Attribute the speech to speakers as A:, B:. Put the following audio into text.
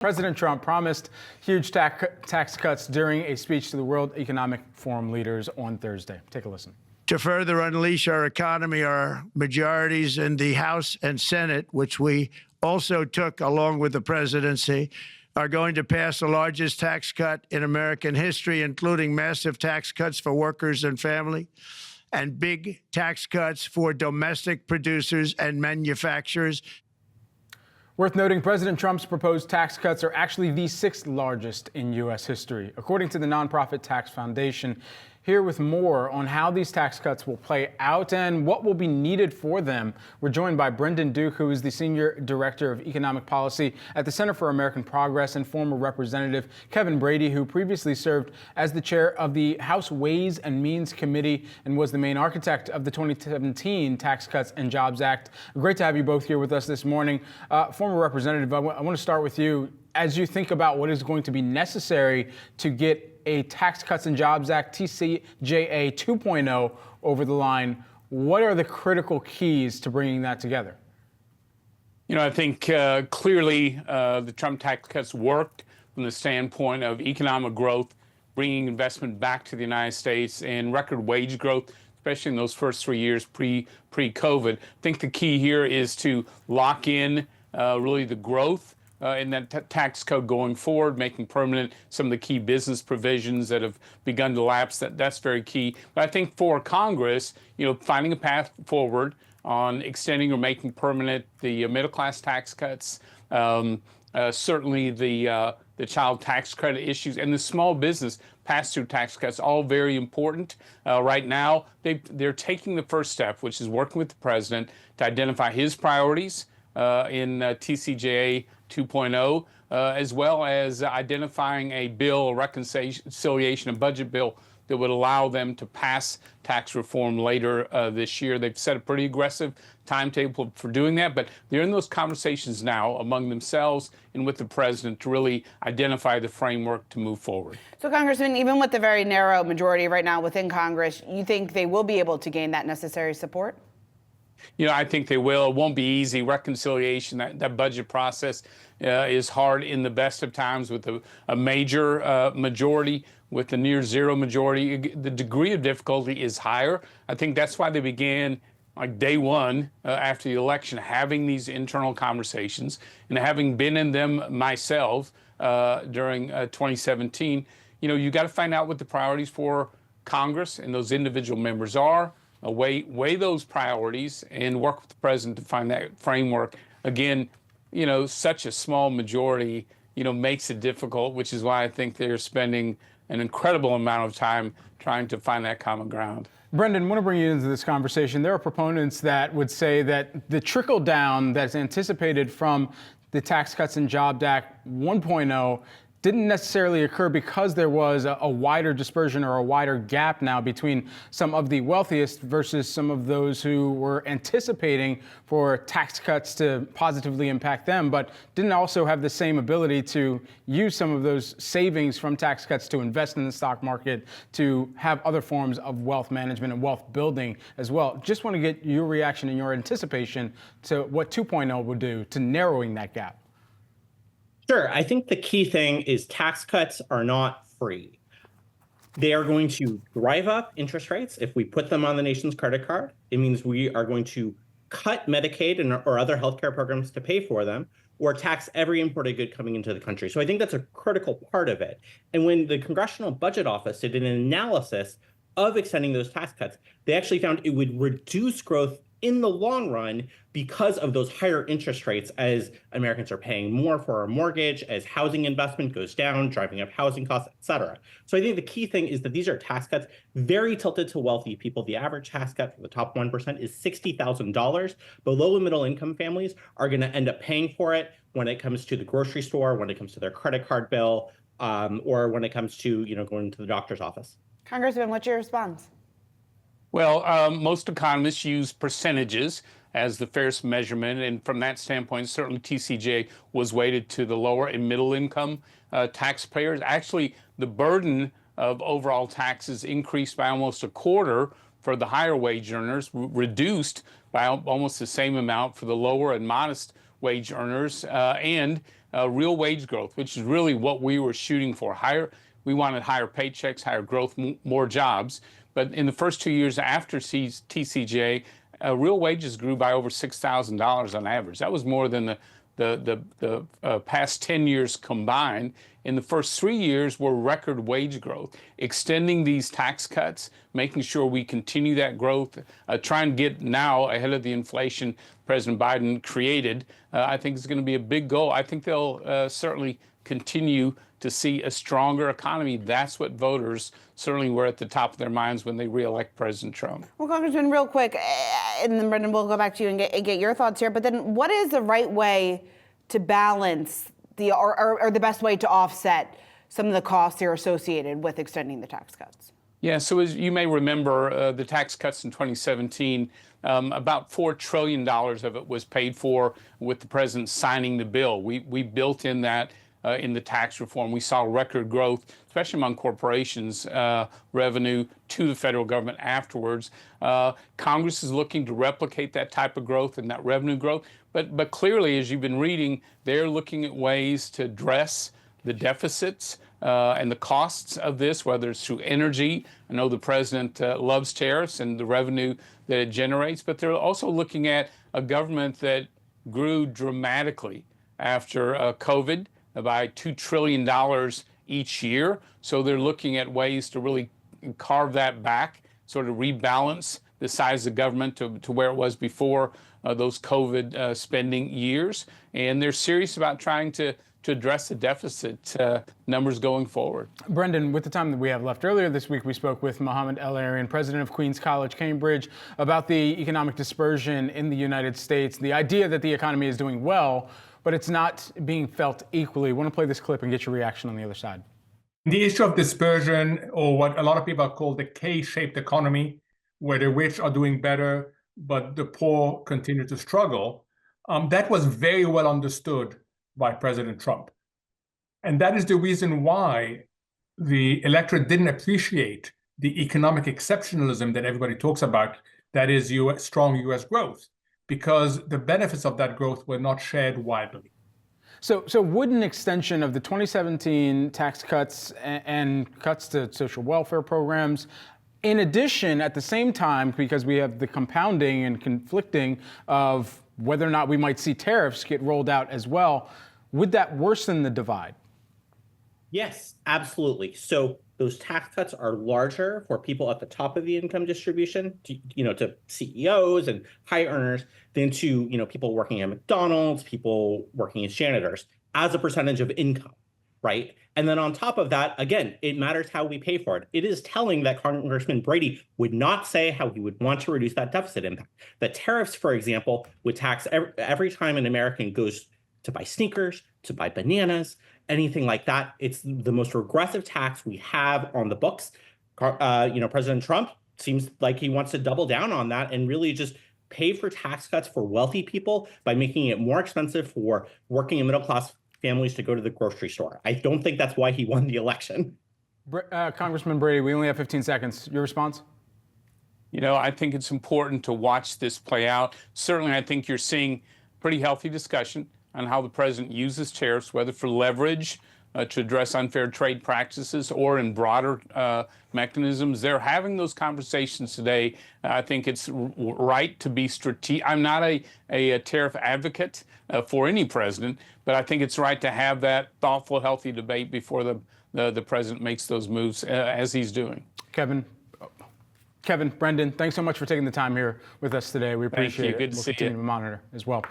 A: President Trump promised huge tax cuts during a speech to the World Economic Forum leaders on Thursday. Take a listen.
B: To further unleash our economy, our majorities in the House and Senate, which we also took along with the presidency, are going to pass the largest tax cut in American history, including massive tax cuts for workers and family, and big tax cuts for domestic producers and manufacturers.
A: Worth noting, President Trump's proposed tax cuts are actually the sixth largest in U.S. history, according to the nonprofit Tax Foundation. Here with more on how these tax cuts will play out and what will be needed for them, we're joined by Brady and Duke, who is the Senior Director of Economic Policy at the Center for American Progress, and former Representative Kevin Brady, who previously served as the chair of the House Ways and Means Committee and was the main architect of the 2017 Tax Cuts and Jobs Act. Great to have you both here with us this morning. Former Representative, I want to start with you. As you think about what is going to be necessary to get a Tax Cuts and Jobs Act, TCJA 2.0, over the line, what are the critical keys to bringing that together?
C: You know, I think clearly the Trump tax cuts worked from the standpoint of economic growth, bringing investment back to the United States, and record wage growth, especially in those first 3 years pre-COVID. I think the key here is to lock in really the growth in that tax code going forward, making permanent some of the key business provisions that have begun to lapse. That's very key. But I think for Congress, you know, finding a path forward on extending or making permanent the middle-class tax cuts, certainly the child tax credit issues, and the small business pass-through tax cuts, all very important. Right now, they're taking the first step, which is working with the president to identify his priorities in TCJA 2.0, as well as identifying a bill, a reconciliation, a budget bill that would allow them to pass tax reform later this year. They've set a pretty aggressive timetable for doing that, but they're in those conversations now among themselves and with the president to really identify the framework to move forward.
D: So, Congressman, even with the very narrow majority right now within Congress, you think they will be able to gain that necessary support?
C: You know, I think they will. It won't be easy. Reconciliation, that budget process is hard in the best of times with a major majority, with the near zero majority. The degree of difficulty is higher. I think that's why they began like day one after the election, having these internal conversations, and having been in them myself during 2017, you know, you got to find out what the priorities for Congress and those individual members are. Weigh those priorities and work with the president to find that framework. Again, you know, such a small majority, you know, makes it difficult, which is why I think they're spending an incredible amount of time trying to find that common ground.
A: Brendan, I want to bring you into this conversation. There are proponents that would say that the trickle down that's anticipated from the Tax Cuts and Jobs Act 1.0 didn't necessarily occur because there was a wider dispersion or a wider gap now between some of the wealthiest versus some of those who were anticipating for tax cuts to positively impact them, but didn't also have the same ability to use some of those savings from tax cuts to invest in the stock market, to have other forms of wealth management and wealth building as well. Just want to get your reaction and your anticipation to what 2.0 will do to narrowing that gap.
E: Sure. I think the key thing is tax cuts are not free. They are going to drive up interest rates. If we put them on the nation's credit card, it means we are going to cut Medicaid or other healthcare programs to pay for them, or tax every imported good coming into the country. So I think that's a critical part of it. And when the Congressional Budget Office did an analysis of extending those tax cuts, they actually found it would reduce growth in the long run because of those higher interest rates, as Americans are paying more for our mortgage, as housing investment goes down, driving up housing costs, et cetera. So I think the key thing is that these are tax cuts very tilted to wealthy people. The average tax cut for the top 1% is $60,000. But low and middle income families are going to end up paying for it when it comes to the grocery store, when it comes to their credit card bill, or when it comes to, you know, going to the doctor's office.
D: Congressman, what's your response?
C: Well, most economists use percentages as the fairest measurement, and from that standpoint, certainly TCJ was weighted to the lower and middle income taxpayers. Actually, the burden of overall taxes increased by almost a quarter for the higher wage earners, reduced by almost the same amount for the lower and modest wage earners, and real wage growth, which is really what we were shooting for. We wanted higher paychecks, higher growth, more jobs. But in the first 2 years after TCJ, real wages grew by over $6,000 on average. That was more than the past 10 years combined. In the first 3 years were record wage growth. Extending these tax cuts, making sure we continue that growth, try and get now ahead of the inflation President Biden created, I think is going to be a big goal. I think they'll certainly continue to see a stronger economy. That's what voters certainly were at the top of their minds when they reelect President Trump.
D: Well, Congressman, real quick, and then Brendan, we'll go back to you and get your thoughts here. But then what is the right way to balance or the best way to offset some of the costs that are associated with extending the tax cuts?
C: Yeah, so as you may remember, the tax cuts in 2017, about $4 trillion of it was paid for with the president signing the bill. We built in that in the tax reform. We saw record growth, especially among corporations, revenue to the federal government afterwards. Congress is looking to replicate that type of growth and that revenue growth. But clearly, as you've been reading, they're looking at ways to address the deficits and the costs of this, whether it's through energy. I know the president loves tariffs and the revenue that it generates, but they're also looking at a government that grew dramatically after COVID by $2 trillion each year. So they're looking at ways to really carve that back, sort of rebalance the size of government to where it was before those COVID spending years. And they're serious about trying to address the deficit numbers going forward.
A: Brendan, with the time that we have left, earlier this week we spoke with Mohammed El-Arian, president of Queens College, Cambridge, about the economic dispersion in the United States, the idea that the economy is doing well, but it's not being felt equally. I want to play this clip and get your reaction on the other side.
F: The issue of dispersion, or what a lot of people call the K-shaped economy, where the rich are doing better, but the poor continue to struggle, that was very well understood by President Trump. And that is the reason why the electorate didn't appreciate the economic exceptionalism that everybody talks about, that is strong US growth, because the benefits of that growth were not shared widely.
A: So would an extension of the 2017 tax cuts and cuts to social welfare programs, in addition, at the same time, because we have the compounding and conflicting of whether or not we might see tariffs get rolled out as well, would that worsen the divide?
E: Yes, absolutely. So those tax cuts are larger for people at the top of the income distribution, to CEOs and high earners, than to people working at McDonald's, people working as janitors, as a percentage of income, right? And then on top of that, again, it matters how we pay for it. It is telling that Congressman Brady would not say how he would want to reduce that deficit impact. The tariffs, for example, would tax every time an American goes to buy sneakers, to buy bananas, anything like that. It's the most regressive tax we have on the books. President Trump seems like he wants to double down on that and really just pay for tax cuts for wealthy people by making it more expensive for working and middle class families to go to the grocery store. I don't think that's why he won the election.
A: Congressman Brady, we only have 15 seconds. Your response?
C: I think it's important to watch this play out. Certainly, I think you're seeing pretty healthy discussion on how the president uses tariffs, whether for leverage to address unfair trade practices or in broader mechanisms. They're having those conversations today. I think it's right to be strategic. I'm not a tariff advocate for any president, but I think it's right to have that thoughtful, healthy debate before the president makes those moves as he's doing.
A: Kevin, Brendan, thanks so much for taking the time here with us today. We appreciate it.
C: Good to see you.
A: We'll continue to monitor as well.